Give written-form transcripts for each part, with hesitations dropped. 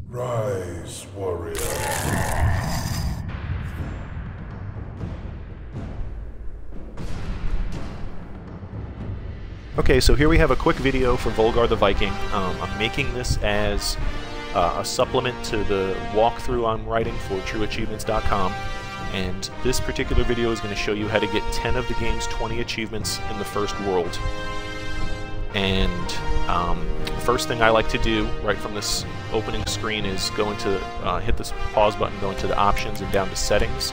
Rise, warrior. Okay, so here we have a quick video for Volgarr the Viking. I'm making this as a supplement to the walkthrough I'm writing for trueachievements.com, and this particular video is going to show you how to get 10 of the game's 20 achievements in the first world. And the first thing I like to do right from this opening screen is go into hit this pause button, go into the options and down to settings,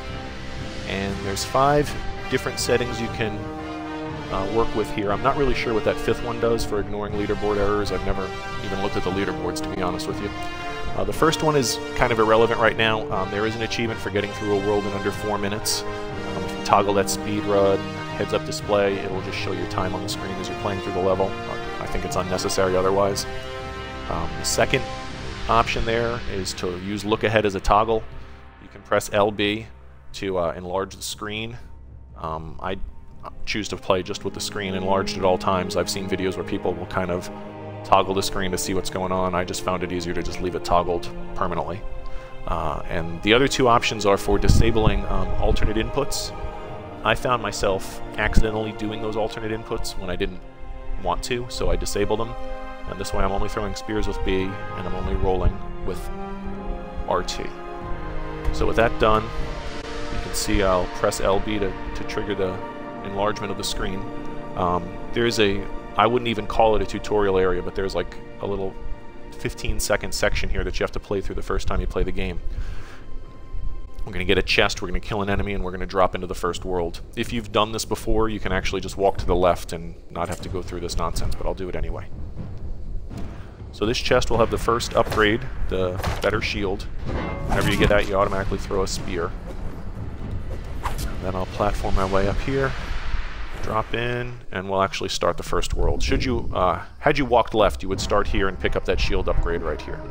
and there's 5 different settings you can work with here. I'm not really sure what that 5th one does for ignoring leaderboard errors. I've never even looked at the leaderboards, to be honest with you. The first one is kind of irrelevant right now. There is an achievement for getting through a world in under 4 minutes. If you toggle that speed run, heads-up display, it'll just show your time on the screen as you're playing through the level. I think it's unnecessary otherwise. The second option there is to use look ahead as a toggle. You can press LB to enlarge the screen. I choose to play just with the screen enlarged at all times. I've seen videos where people will kind of toggle the screen to see what's going on. I just found it easier to just leave it toggled permanently. And the other 2 options are for disabling alternate inputs. I found myself accidentally doing those alternate inputs when I didn't want to, so I disabled them. And this way I'm only throwing spears with B, and I'm only rolling with RT. So with that done, you can see I'll press LB to trigger the enlargement of the screen. There's I wouldn't even call it a tutorial area, but there's like a little 15-second section here that you have to play through the first time you play the game. We're going to get a chest, we're going to kill an enemy, and we're going to drop into the first world. If you've done this before, you can actually just walk to the left and not have to go through this nonsense, but I'll do it anyway. So this chest will have the first upgrade, the better shield. Whenever you get that, you automatically throw a spear. Then I'll platform my way up here, drop in, and we'll actually start the first world. Should you, had you walked left, you would start here and pick up that shield upgrade right here.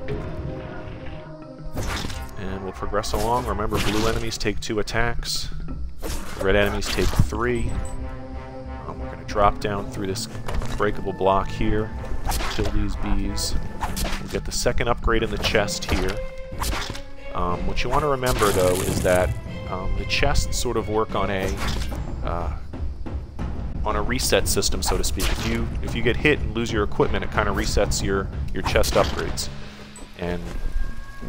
And we'll progress along. Remember, blue enemies take 2 attacks, red enemies take 3. We're going to drop down through this breakable block here, kill these bees. We'll get the second upgrade in the chest here. What you want to remember, though, is that the chests sort of work on a reset system, so to speak. If you get hit and lose your equipment, it kind of resets your chest upgrades, and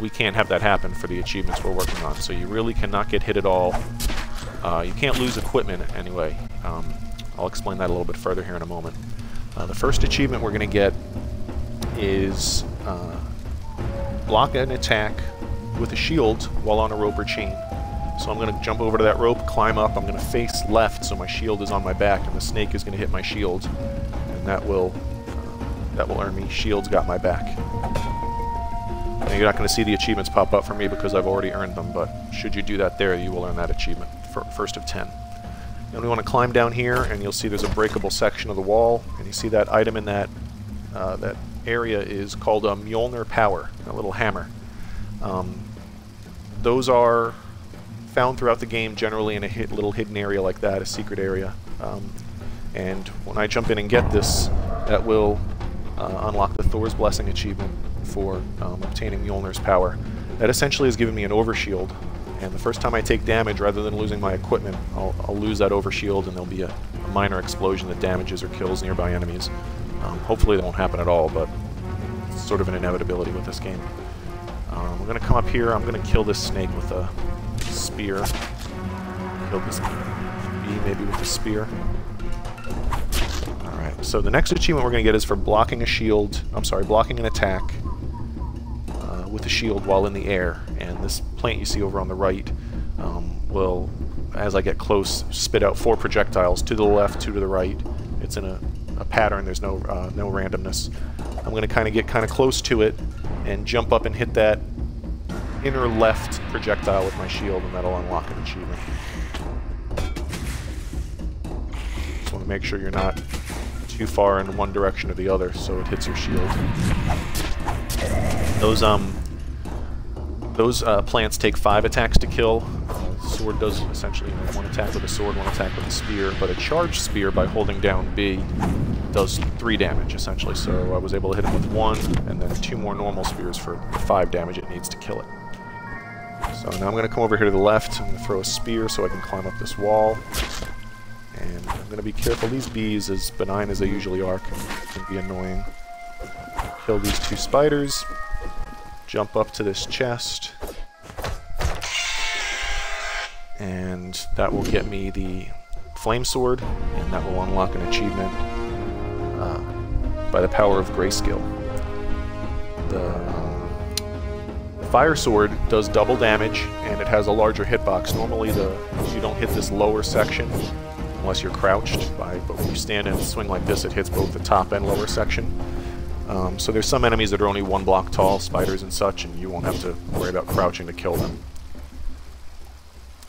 we can't have that happen for the achievements we're working on. So you really cannot get hit at all. You can't lose equipment anyway. I'll explain that a little bit further here in a moment. The first achievement we're going to get is block an attack with a shield while on a rope or chain. So I'm going to jump over to that rope, climb up, I'm going to face left so my shield is on my back, and the snake is going to hit my shield, and that will earn me Shields Got My Back. Now, you're not going to see the achievements pop up for me because I've already earned them, but should you do that there, you will earn that achievement, first of 10. Then we want to climb down here, and you'll see there's a breakable section of the wall, and you see that item in that area is called a Mjolnir Power, a little hammer. Those are found throughout the game, generally in a little hidden area like that, a secret area. And when I jump in and get this, that will unlock the Thor's Blessing achievement for obtaining Mjolnir's power. That essentially has given me an overshield, and the first time I take damage, rather than losing my equipment, I'll lose that overshield, and there'll be a minor explosion that damages or kills nearby enemies. Hopefully that won't happen at all, but it's sort of an inevitability with this game. We're going to come up here, I'm going to kill this snake with a spear. Kill this bee maybe with a spear. Alright, so the next achievement we're going to get is for blocking an attack with a shield while in the air. And this plant you see over on the right will, as I get close, spit out 4 projectiles, 2 to the left, 2 to the right. It's in a pattern, there's no randomness. I'm going to get kind of close to it and jump up and hit that inner left projectile with my shield, and that'll unlock an achievement. Just want to make sure you're not too far in one direction or the other so it hits your shield. Those plants take 5 attacks to kill. The sword does essentially 1 attack with a sword, 1 attack with a spear, but a charged spear, by holding down B, does 3 damage, essentially. So I was able to hit him with 1, and then 2 more normal spears for 5 damage it needs to kill it. So now I'm going to come over here to the left. I'm going to throw a spear so I can climb up this wall. And I'm going to be careful. These bees, as benign as they usually are, can be annoying. Kill these 2 spiders. Jump up to this chest. And that will get me the flame sword, and that will unlock an achievement by the power of grayscale. The fire sword does double damage, and it has a larger hitbox. Normally you don't hit this lower section unless you're crouched, but when you stand and swing like this, it hits both the top and lower section. So there's some enemies that are only 1 block tall, spiders and such, and you won't have to worry about crouching to kill them.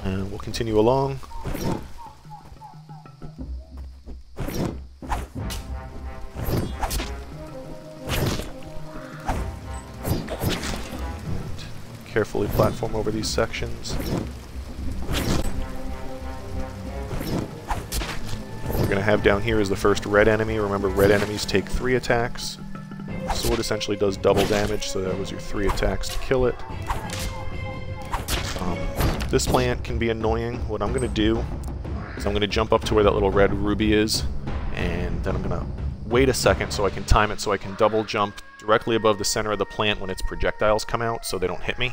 And we'll continue along. Carefully platform over these sections. What we're going to have down here is the first red enemy. Remember, red enemies take 3 attacks. Sword essentially does double damage, so that was your 3 attacks to kill it. This plant can be annoying. What I'm going to do is I'm going to jump up to where that little red ruby is, and then I'm going to wait a second so I can time it so I can double jump directly above the center of the plant when its projectiles come out so they don't hit me.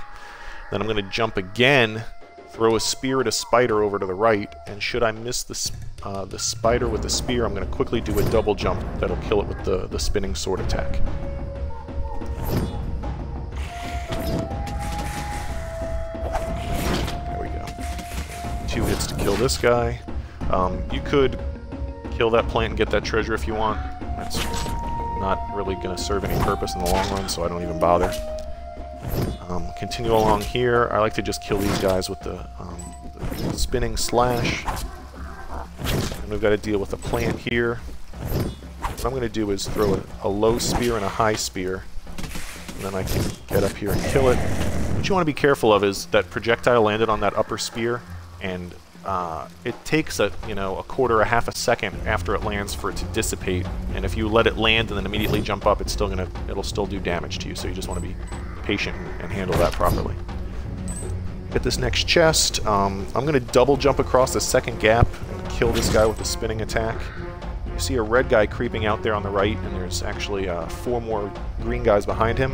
Then I'm going to jump again, throw a spear at a spider over to the right, and should I miss the spider with the spear, I'm going to quickly do a double jump that'll kill it with the spinning sword attack. There we go. 2 hits to kill this guy. You could kill that plant and get that treasure if you want. That's not really going to serve any purpose in the long run, so I don't even bother. Continue along here. I like to just kill these guys with the spinning slash. And we've got to deal with the plant here. What I'm going to do is throw a low spear and a high spear, and then I can get up here and kill it. What you want to be careful of is that projectile landed on that upper spear, and it takes a quarter, a half a second after it lands for it to dissipate. And if you let it land and then immediately jump up, it'll still do damage to you. So you just want to be patient and handle that properly. Hit this next chest. I'm going to double jump across the second gap and kill this guy with the spinning attack. You see a red guy creeping out there on the right, and there's actually 4 more green guys behind him.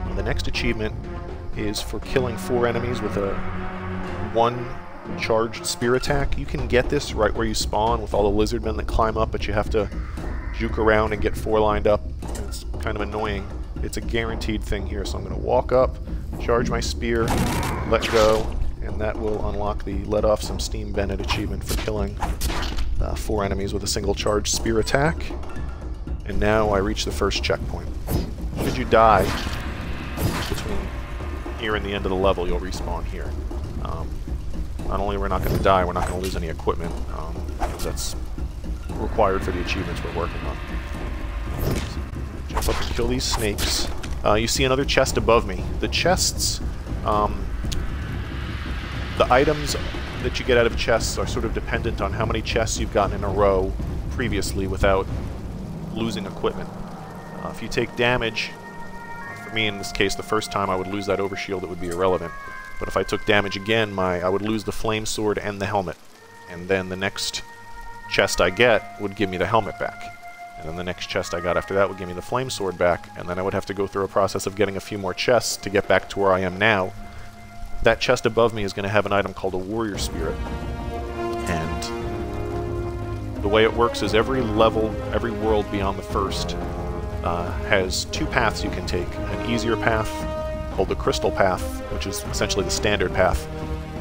And the next achievement is for killing 4 enemies with a 1 charged spear attack. You can get this right where you spawn with all the lizard men that climb up, but you have to juke around and get 4 lined up. It's kind of annoying. It's a guaranteed thing here, so I'm going to walk up, charge my spear, let go, and that will unlock the Let Off Some Steam Bennett achievement for killing 4 enemies with a single charged spear attack. And now I reach the first checkpoint. Should you die between here and the end of the level, you'll respawn here. Not only are we not going to die, we're not going to lose any equipment, because that's required for the achievements we're working on. Jump up and kill these snakes. You see another chest above me. The chests, the items that you get out of chests are sort of dependent on how many chests you've gotten in a row previously without losing equipment. If you take damage, for me in this case, the first time I would lose that overshield, it would be irrelevant. But if I took damage again, I would lose the flame sword and the helmet. And then the next chest I get would give me the helmet back. And then the next chest I got after that would give me the flame sword back, and then I would have to go through a process of getting a few more chests to get back to where I am now. That chest above me is going to have an item called a warrior spirit. And the way it works is every level, every world beyond the first has 2 paths you can take. An easier path called the crystal path, which is essentially the standard path.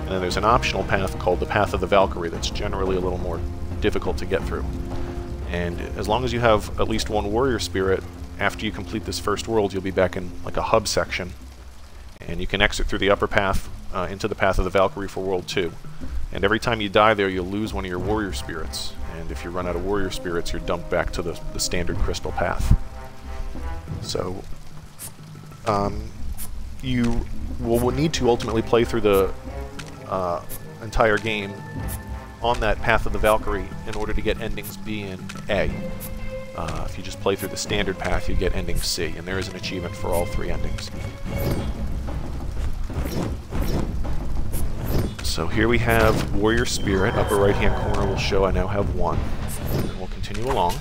And then there's an optional path called the path of the Valkyrie that's generally a little more difficult to get through. And as long as you have at least 1 warrior spirit, after you complete this first world, you'll be back in like a hub section. And you can exit through the upper path into the path of the Valkyrie for World 2. And every time you die there, you'll lose 1 of your warrior spirits. And if you run out of warrior spirits, you're dumped back to the standard crystal path. So, you will need to ultimately play through the entire game on that path of the Valkyrie in order to get endings B and A. If you just play through the standard path, you get ending C, and there is an achievement for all 3 endings. So here we have Warrior Spirit. Upper right-hand corner will show I now have 1. And we'll continue along.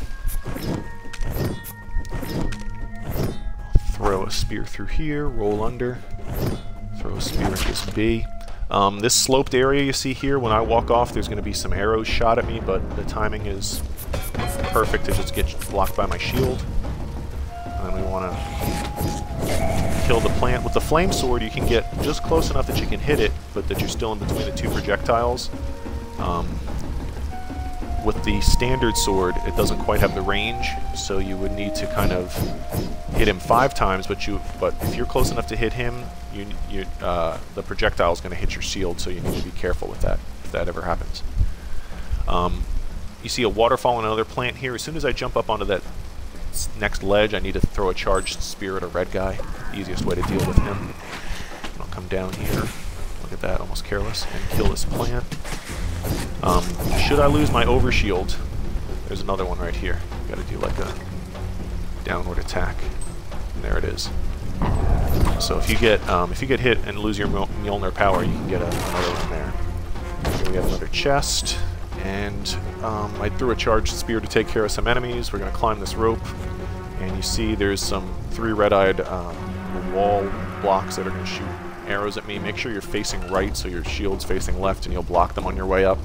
Throw a spear through here, roll under, throw a spear at this B. This sloped area you see here, when I walk off, there's going to be some arrows shot at me, but the timing is perfect to just get blocked by my shield. And then we want to kill the plant. With the flame sword, you can get just close enough that you can hit it, but that you're still in between the 2 projectiles. With the standard sword, it doesn't quite have the range, so you would need to kind of hit him 5 times, but if you're close enough to hit him, the projectile is going to hit your shield, so you need to be careful with that, if that ever happens. You see a waterfall and another plant here. As soon as I jump up onto that next ledge, I need to throw a charged spear at a red guy. The easiest way to deal with him. And I'll come down here, look at that, almost careless, and kill this plant. Should I lose my overshield, there's another one right here. You gotta do like a downward attack. And there it is. So if you get hit and lose your Mjolnir power, you can get another one there. Here we have another chest, and I threw a charged spear to take care of some enemies. We're gonna climb this rope, and you see there's some 3 red-eyed wall blocks that are gonna shoot arrows at me. Make sure you're facing right so your shield's facing left, and you'll block them on your way up.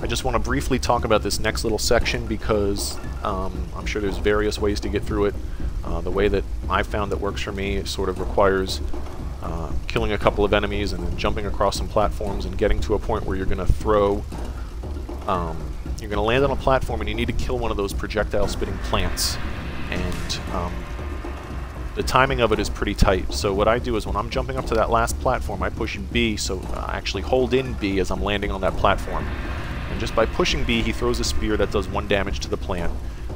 I just want to briefly talk about this next little section because I'm sure there's various ways to get through it. The way that I found that works for me sort of requires killing a couple of enemies and then jumping across some platforms and getting to a point where you're going to throw... you're going to land on a platform and you need to kill one of those projectile-spitting plants. And the timing of it is pretty tight. So what I do is when I'm jumping up to that last platform, I push B, so I actually hold in B as I'm landing on that platform. And just by pushing B, he throws a spear that does 1 damage to the plant.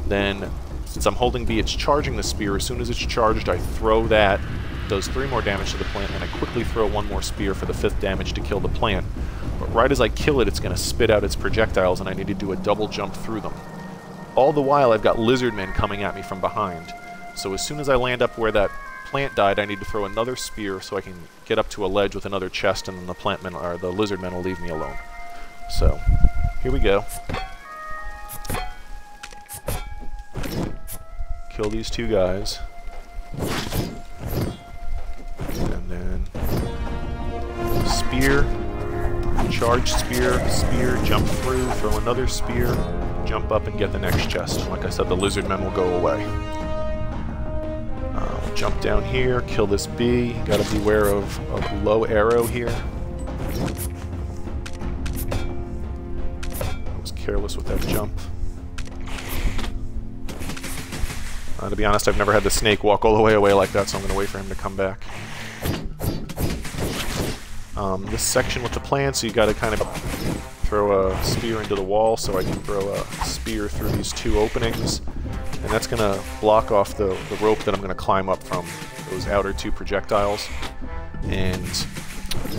Then, since I'm holding B, it's charging the spear. As soon as it's charged, I throw that, does 3 more damage to the plant, and I quickly throw 1 more spear for the 5th damage to kill the plant. But right as I kill it, it's going to spit out its projectiles, and I need to do a double jump through them. All the while, I've got lizard men coming at me from behind. So as soon as I land up where that plant died, I need to throw another spear so I can get up to a ledge with another chest, and then the lizard men will leave me alone. So, here we go. Kill these 2 guys. And then spear, charge spear, jump through, throw another spear, jump up and get the next chest. And like I said, the lizard men will go away. We'll jump down here, kill this bee. Gotta beware of a low arrow here. Careless with that jump. To be honest, I've never had the snake walk all the way away like that, so I'm going to wait for him to come back. This section with the plants, you got to kind of throw a spear into the wall, so I can throw a spear through these 2 openings, and that's going to block off the rope that I'm going to climb up from, those outer 2 projectiles. And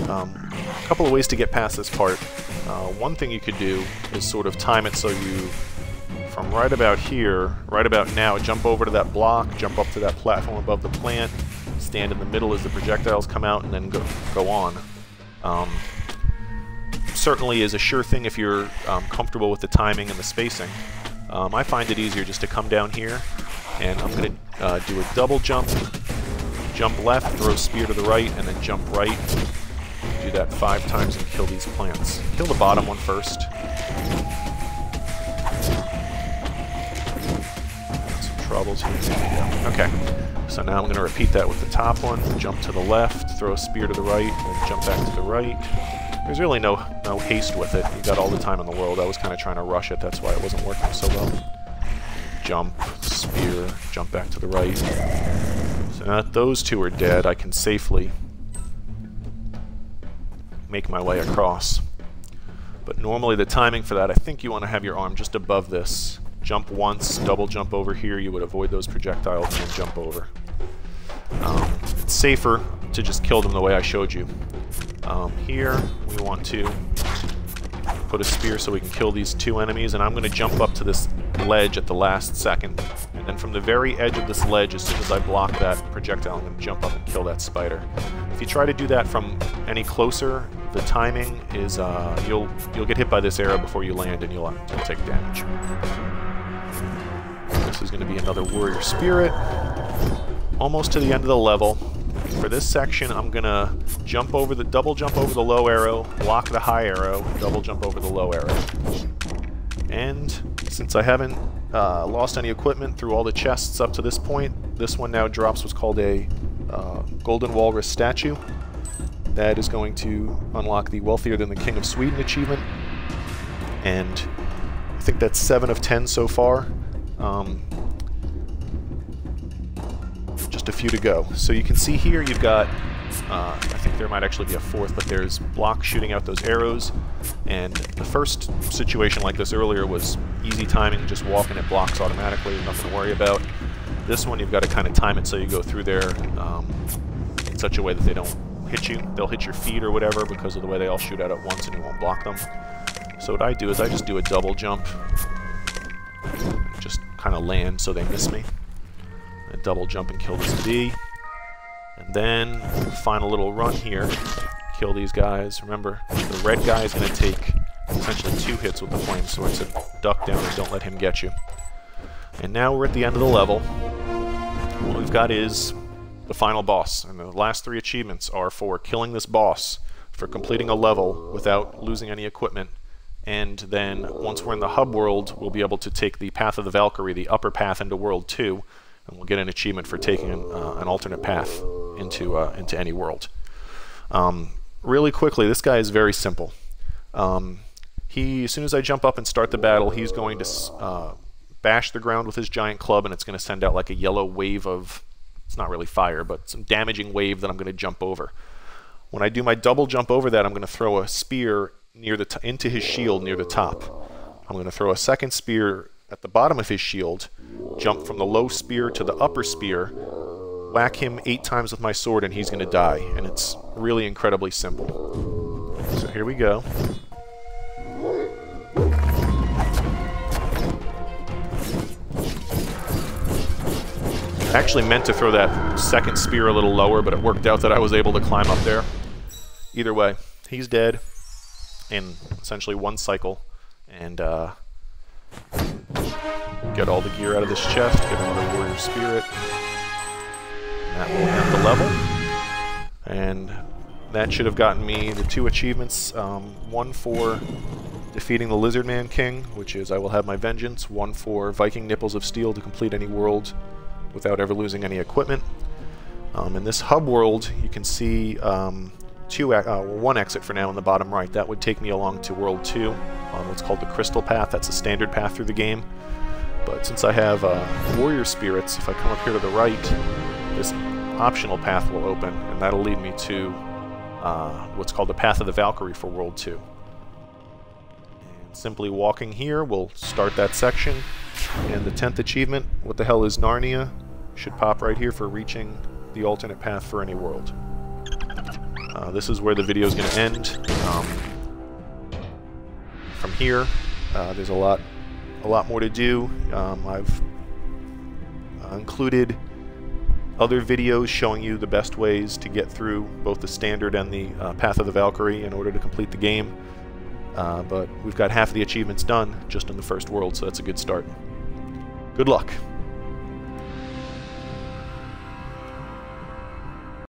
a couple of ways to get past this part. One thing you could do is sort of time it so you, from right about here, right about now, jump over to that block, jump up to that platform above the plant, stand in the middle as the projectiles come out, and then go on. Certainly is a sure thing if you're comfortable with the timing and the spacing. I find it easier just to come down here, and I'm going to do a double jump left, throw spear to the right, and then jump right. Do that 5 times and kill these plants. Kill the bottom one first. Some troubles here. There we go. Okay. So now I'm going to repeat that with the top one. Jump to the left, throw a spear to the right, and jump back to the right. There's really no haste with it. You got all the time in the world. I was kind of trying to rush it. That's why it wasn't working so well. Jump, spear, jump back to the right. So now that those 2 are dead, I can safely make my way across. But normally the timing for that, I think you want to have your arm just above this. Jump once, double jump over here, you would avoid those projectiles and then jump over. It's safer to just kill them the way I showed you. Here, we want to put a spear so we can kill these 2 enemies, and I'm going to jump up to this ledge at the last second. And then from the very edge of this ledge, as soon as I block that projectile, I'm going to jump up and kill that spider. If you try to do that from any closer, the timing is you'll get hit by this arrow before you land, and you'll take damage. This is going to be another warrior spirit. Almost to the end of the level. For this section, I'm going to double jump over the low arrow, block the high arrow, double jump over the low arrow. And since I haven't lost any equipment through all the chests up to this point, this one now drops what's called a Golden Walrus statue. That is going to unlock the Wealthier Than the King of Sweden achievement. And I think that's 7 of 10 so far. Just a few to go. So you can see here you've got, I think there might actually be a fourth, but there's Block shooting out those arrows. And the first situation like this earlier was easy timing, just walking at blocks automatically, nothing to worry about. This one you've got to kind of time it so you go through there in such a way that they don't hit you. They'll hit your feet or whatever because of the way they all shoot out at once and you won't block them. So what I do is I just do a double jump, just kind of land so they miss me. I double jump and kill this bee. And then final little run here, kill these guys. Remember, the red guy is going to take essentially 2 hits with the flame sword, so duck down and don't let him get you. And now we're at the end of the level. What we've got is the final boss, and the last 3 achievements are for killing this boss, for completing a level without losing any equipment, and then once we're in the hub world, we'll be able to take the Path of the Valkyrie, the upper path into World 2, and we'll get an achievement for taking an alternate path into any world. Really quickly, this guy is very simple. As soon as I jump up and start the battle, he's going to bash the ground with his giant club, and it's going to send out like a yellow wave of, it's not really fire, but some damaging wave that I'm going to jump over. When I do my double jump over that, I'm going to throw a spear near into his shield near the top. I'm going to throw a second spear at the bottom of his shield, jump from the low spear to the upper spear, whack him 8 times with my sword, and he's going to die. And it's really incredibly simple. So here we go. I actually meant to throw that second spear a little lower, but it worked out that I was able to climb up there. Either way, he's dead in essentially 1 cycle, and get all the gear out of this chest, get another warrior spirit, and that will end the level. And that should have gotten me the 2 achievements, one for defeating the Lizard Man King, which is I will have my vengeance, one for Viking Nipples of Steel to complete any world without ever losing any equipment. In this hub world, you can see 1 exit for now in the bottom right. That would take me along to World 2 on what's called the Crystal Path. That's a standard path through the game. But since I have warrior spirits, if I come up here to the right, this optional path will open, and that'll lead me to what's called the Path of the Valkyrie for World 2. And simply walking here will start that section. And the 10th achievement, what the hell is Narnia, should pop right here for reaching the alternate path for any world. This is where the video is going to end. From here, there's a lot more to do. I've included other videos showing you the best ways to get through both the standard and the Path of the Valkyrie in order to complete the game. But we've got half of the achievements done just in the first world, so that's a good start. Good luck.